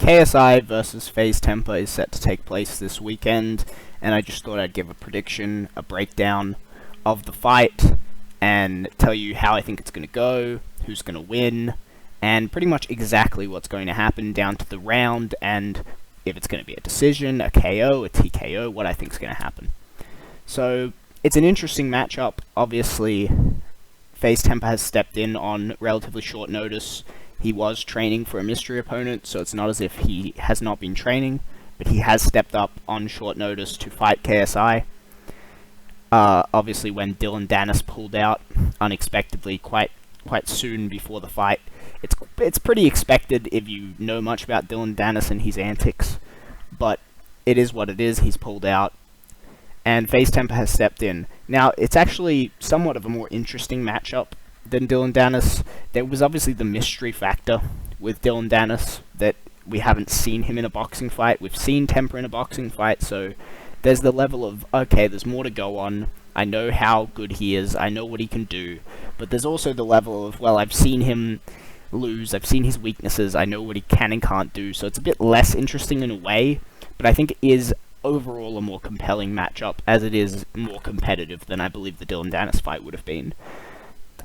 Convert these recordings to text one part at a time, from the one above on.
KSI versus Faze Temperrr is set to take place this weekend, and I just thought I'd give a prediction, a breakdown of the fight, and tell you how I think it's going to go, who's going to win, and pretty much exactly what's going to happen down to the round, and if it's going to be a decision, a KO, a TKO, what I think is going to happen. So, it's an interesting matchup. Obviously, Faze Temperrr has stepped in on relatively short notice. He was training for a mystery opponent, so it's not as if he has not been training, but he has stepped up on short notice to fight KSI. Obviously, when dazn pulled out unexpectedly quite soon before the fight, it's pretty expected if you know much about dazn and his antics, but it is what it is. He's pulled out, and Faze Temperrr has stepped in. Now, it's actually somewhat of a more interesting matchup than dazn. There was obviously the mystery factor with dazn that we haven't seen him in a boxing fight. We've seen Temperrr in a boxing fight, so there's the level of, okay, there's more to go on. I know how good he is. I know what he can do. But there's also the level of, well, I've seen him lose. I've seen his weaknesses. I know what he can and can't do. So it's a bit less interesting in a way, but I think it is overall a more compelling matchup, as it is more competitive than I believe the dazn fight would have been.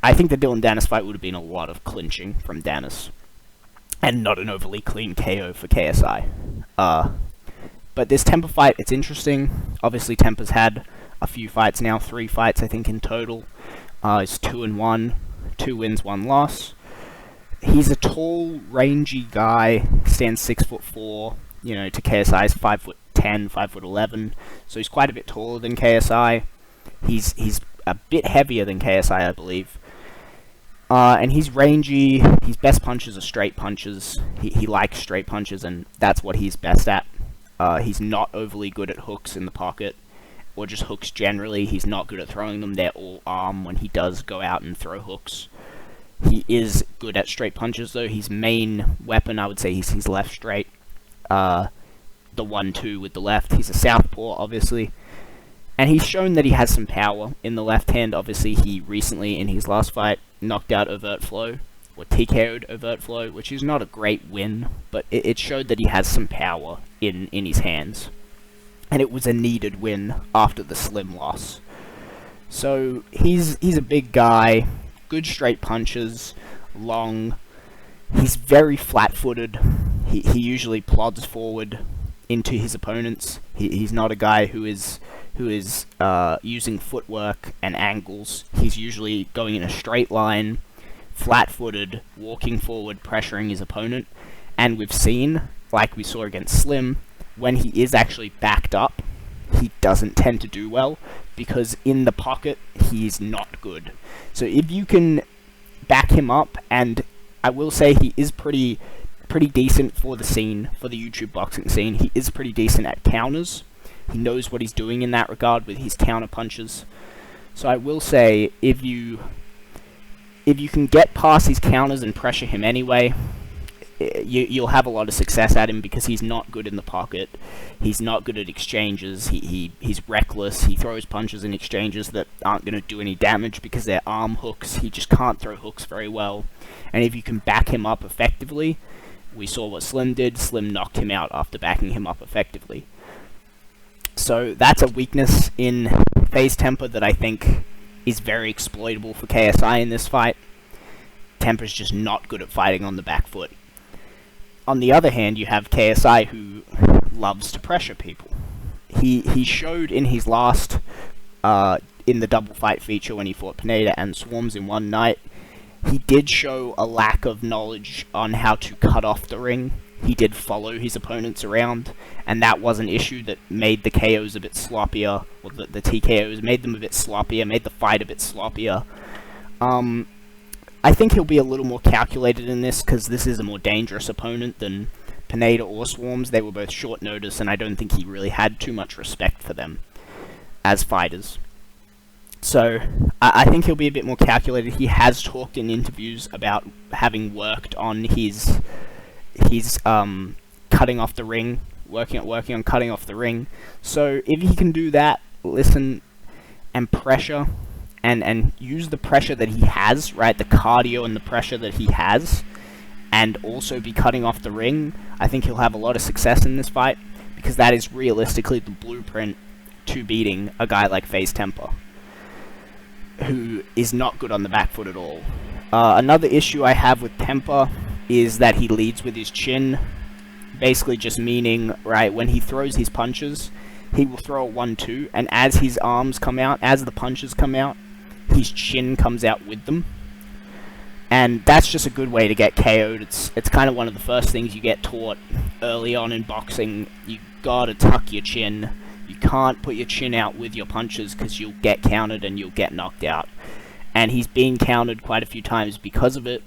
I think the dazn fight would have been a lot of clinching from dazn, and not an overly clean KO for KSI. But this Temperrr fight, it's interesting. Obviously, Temperrr's had a few fights now, 3 fights I think in total. He's 2-1, 2 wins, 1 loss. He's a tall, rangy guy, stands 6'4", you know, to KSI's 5'10", 5'11", so he's quite a bit taller than KSI. He's a bit heavier than KSI, I believe. And he's rangy. His best punches are straight punches. He likes straight punches, and that's what he's best at. He's not overly good at hooks in the pocket, or just hooks generally. He's not good at throwing them. They're all arm when he does go out and throw hooks. He is good at straight punches, though. His main weapon, I would say, is his left straight. The 1-2 with the left. He's a southpaw, obviously. And he's shown that he has some power in the left hand. Obviously, he recently, in his last fight, knocked out Overt Flow, or TKO'd Overt Flow, which is not a great win, but it showed that he has some power in his hands. And it was a needed win after the Slim loss. So, he's a big guy, good straight punches, long. He's very flat-footed. He usually plods forward into his opponents. He's not a guy who is using footwork and angles. He's usually going in a straight line, flat-footed, walking forward, pressuring his opponent. And we've seen, like we saw against Slim, when he is actually backed up, he doesn't tend to do well, because in the pocket, he's not good. So if you can back him up, and I will say he is pretty decent for the scene, for the YouTube boxing scene. He is pretty decent at counters. He knows what he's doing in that regard with his counter punches. So I will say, if you can get past his counters and pressure him anyway, you'll have a lot of success at him, because he's not good in the pocket. He's not good at exchanges. He's reckless. He throws punches in exchanges that aren't going to do any damage because they're arm hooks. He just can't throw hooks very well. And if you can back him up effectively, we saw what Slim did. Slim knocked him out after backing him up effectively. So that's a weakness in Faze Temperrr that I think is very exploitable for KSI in this fight. Temperrr's just not good at fighting on the back foot. On the other hand, you have KSI, who loves to pressure people. He showed in his last, in the double fight feature when he fought Pineda and Swarms in one night, he did show a lack of knowledge on how to cut off the ring. He did follow his opponents around, and that was an issue that made the KOs a bit sloppier, or the TKOs made them a bit sloppier, made the fight a bit sloppier. I think he'll be a little more calculated in this, because this is a more dangerous opponent than Pineda or Swarms. They were both short notice, and I don't think he really had too much respect for them as fighters. So, I think he'll be a bit more calculated. He has talked in interviews about having worked on his cutting off the ring, working on cutting off the ring. So, if he can do that, listen and pressure, and use the pressure that he has, right, the cardio and the pressure that he has, and also be cutting off the ring, I think he'll have a lot of success in this fight, because that is realistically the blueprint to beating a guy like Faze Temperrr, who is not good on the back foot at all. Another issue I have with Temperrr is that he leads with his chin, basically just meaning, right, when he throws his punches, he will throw a 1-2, and as his arms come out, as the punches come out, his chin comes out with them. And that's just a good way to get KO'd. It's kind of one of the first things you get taught early on in boxing. You gotta tuck your chin. You can't put your chin out with your punches because you'll get countered and you'll get knocked out. And he's been countered quite a few times because of it.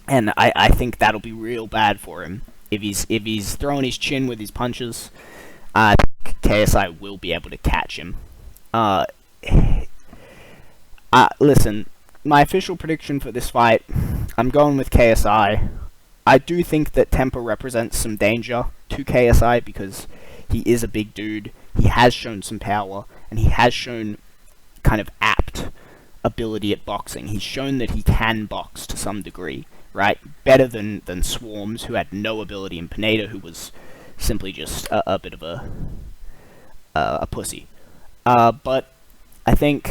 And I think that'll be real bad for him. If he's throwing his chin with his punches, I think KSI will be able to catch him. Listen, my official prediction for this fight, I'm going with KSI. I do think that Temperrr represents some danger to KSI because he is a big dude, he has shown some power, and he has shown kind of apt ability at boxing. He's shown that he can box to some degree, right? Better than Swarms, who had no ability, and Pineda, who was simply just a bit of a pussy. But I think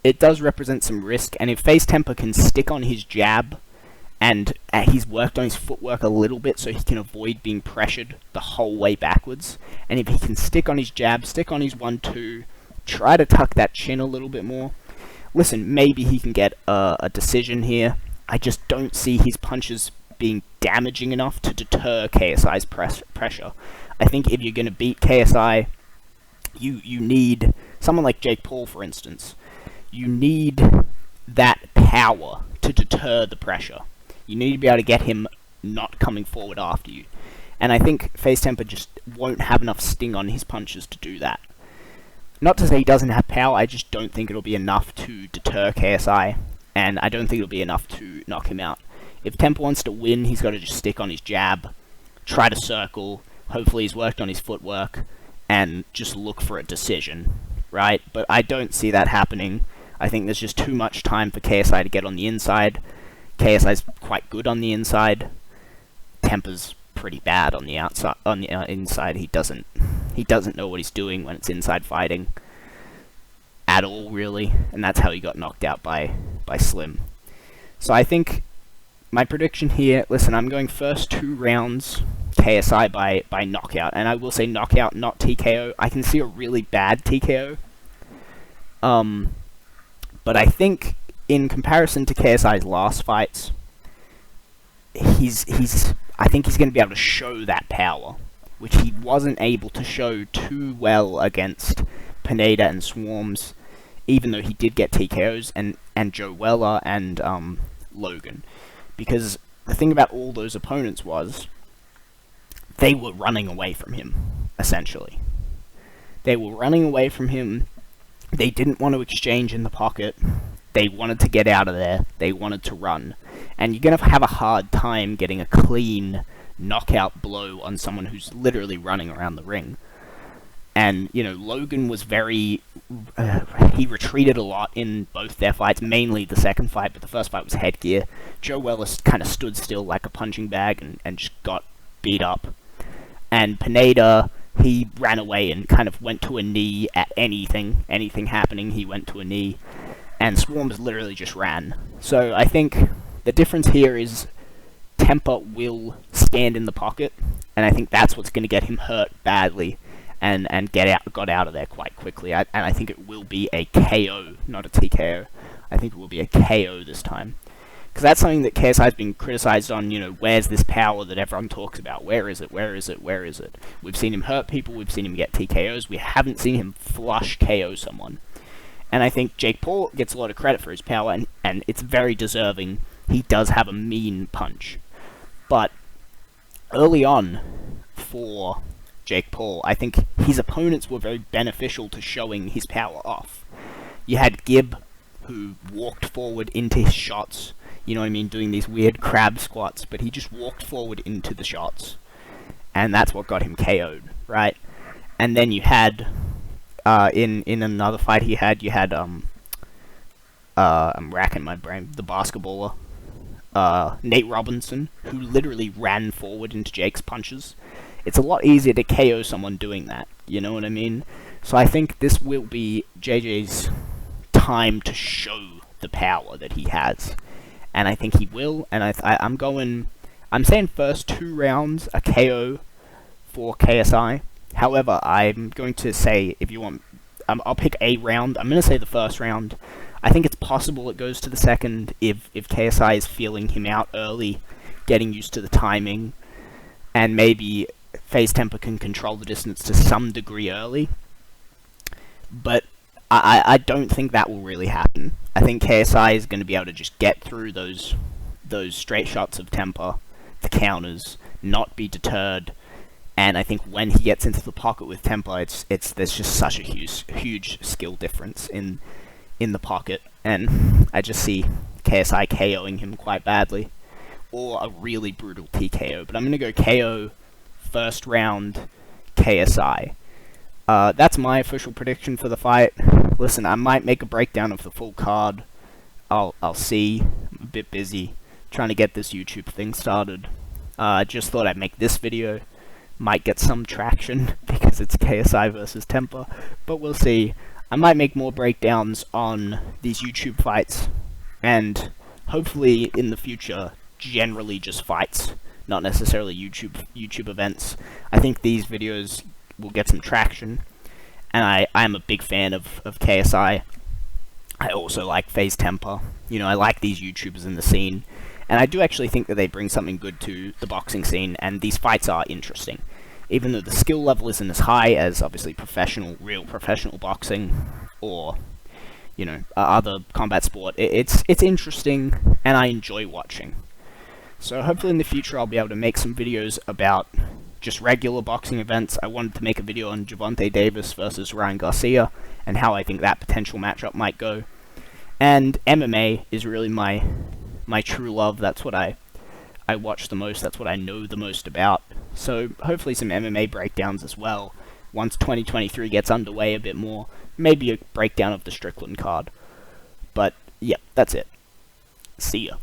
it does represent some risk, and if Faze Temperrr can stick on his jab, and he's worked on his footwork a little bit so he can avoid being pressured the whole way backwards, and if he can stick on his jab, stick on his 1-2, try to tuck that chin a little bit more, listen, maybe he can get a decision here. I just don't see his punches being damaging enough to deter KSI's pressure. I think if you're going to beat KSI, you need someone like Jake Paul, for instance. You need that power to deter the pressure. You need to be able to get him not coming forward after you. And I think Faze Temperrr just won't have enough sting on his punches to do that. Not to say he doesn't have power, I just don't think it'll be enough to deter KSI, and I don't think it'll be enough to knock him out. If Temperrr wants to win, he's got to just stick on his jab, try to circle, hopefully he's worked on his footwork, and just look for a decision, right? But I don't see that happening. I think there's just too much time for KSI to get on the inside. KSI's quite good on the inside. Temperrr's pretty bad on the outside. On the inside, he doesn't know what he's doing when it's inside fighting at all, really, and that's how he got knocked out by Slim. So I think my prediction here. Listen, I'm going first 2 rounds KSI by knockout, and I will say knockout, not TKO. I can see a really bad TKO. But I think, in comparison to KSI's last fights, I think he's going to be able to show that power, which he wasn't able to show too well against Pineda and Swarms, even though he did get TKOs, and Joe Weller and Logan. Because the thing about all those opponents was, they were running away from him, essentially. They were running away from him. They didn't want to exchange in the pocket. They wanted to get out of there. They wanted to run. And you're going to have a hard time getting a clean knockout blow on someone who's literally running around the ring. And, you know, Logan was very... he retreated a lot in both their fights, mainly the second fight, but the first fight was headgear. Joe Wellis kind of stood still like a punching bag and just got beat up. And Pineda, he ran away and kind of went to a knee at anything happening, he went to a knee. And Swarms literally just ran. So I think the difference here is Temperrr will stand in the pocket, and I think that's what's going to get him hurt badly and got out of there quite quickly. And I think it will be a KO, not a TKO. I think it will be a KO this time. Because that's something that KSI has been criticized on, you know, where's this power that everyone talks about? Where is it? Where is it? Where is it? We've seen him hurt people, we've seen him get TKOs, we haven't seen him flush KO someone. And I think Jake Paul gets a lot of credit for his power, and it's very deserving. He does have a mean punch. But early on, for Jake Paul, I think his opponents were very beneficial to showing his power off. You had Gibb, who walked forward into his shots, you know what I mean, doing these weird crab squats, but he just walked forward into the shots. And that's what got him KO'd, right? And then you had... in another fight you had I'm racking my brain, the basketballer, Nate Robinson, who literally ran forward into Jake's punches. It's a lot easier to KO someone doing that, you know what I mean? So I think this will be JJ's time to show the power that he has. And I think he will, and I'm saying first 2 rounds a KO for KSI. However, I'm going to say, if you want, I'll pick a round. I'm going to say the first round. I think it's possible it goes to the second if KSI is feeling him out early, getting used to the timing, and maybe Faze Temperrr can control the distance to some degree early. But I don't think that will really happen. I think KSI is going to be able to just get through those straight shots of Temperrr, the counters, not be deterred. And I think when he gets into the pocket with Temperrr, there's just such a huge skill difference in the pocket, and I just see KSI KOing him quite badly, or a really brutal TKO. But I'm going to go KO first round KSI. That's my official prediction for the fight. Listen, I might make a breakdown of the full card. I'll see. I'm a bit busy trying to get this YouTube thing started. Just thought I'd make this video. Might get some traction because it's KSI versus Temperrr, but we'll see. I might make more breakdowns on these YouTube fights, and hopefully in the future, generally just fights, not necessarily YouTube events. I think these videos will get some traction, and I am a big fan of KSI. I also like Faze Temperrr. You know, I like these YouTubers in the scene, and I do actually think that they bring something good to the boxing scene, and these fights are interesting. Even though the skill level isn't as high as, obviously, real professional boxing, or, you know, other combat sport, it's interesting, and I enjoy watching. So hopefully in the future I'll be able to make some videos about just regular boxing events. I wanted to make a video on Gervonta Davis versus Ryan Garcia, and how I think that potential matchup might go. And MMA is really my true love. That's what I watch the most, that's what I know the most about. So hopefully some MMA breakdowns as well, once 2023 gets underway a bit more. Maybe a breakdown of the Strickland card. But yeah, that's it. See ya.